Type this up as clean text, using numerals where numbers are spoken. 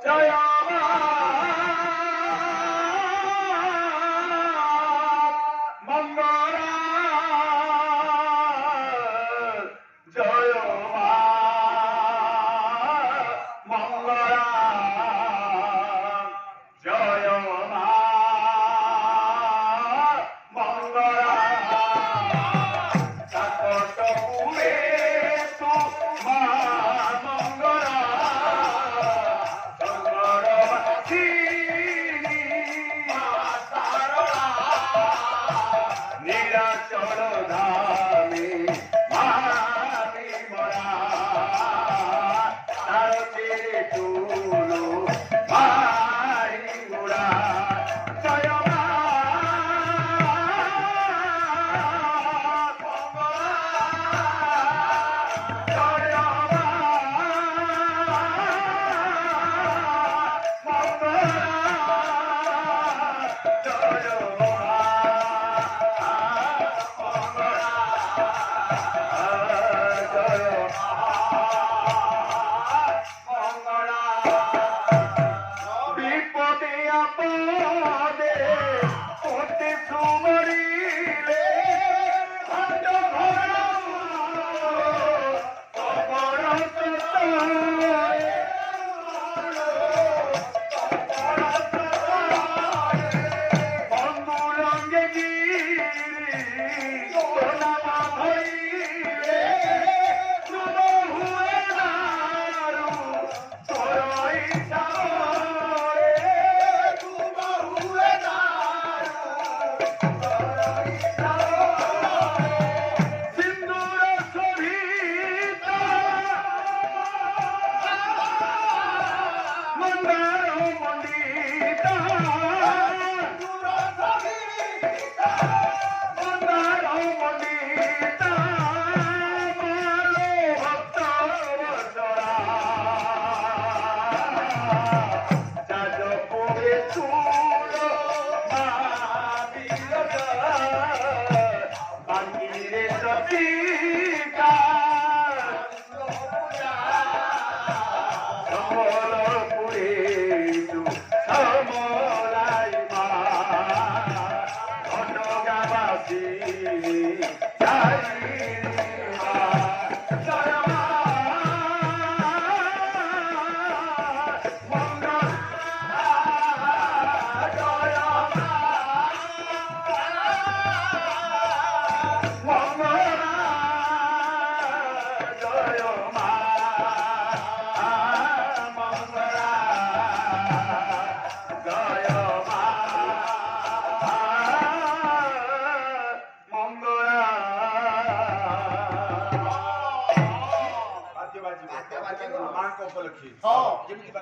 জয় মা মঙ্গলা জয় মা মঙ্গলা জয় মা মঙ্গলা কাকটপুরে তো মা মঙ্গলা নীলাচল ধামে মামি মরা তারকে তুলো মারি গোড়া জয় মা জয় মা বিপদে আপদে পড়তে সুমরিলে ভাজ ঘর কবর বন্ধু রঙ্গে গিরি সোনামা ধরিলে শুভ হুয়ে দারু তোরই ମାଙ୍କ ଉପଲକ୍ଷେ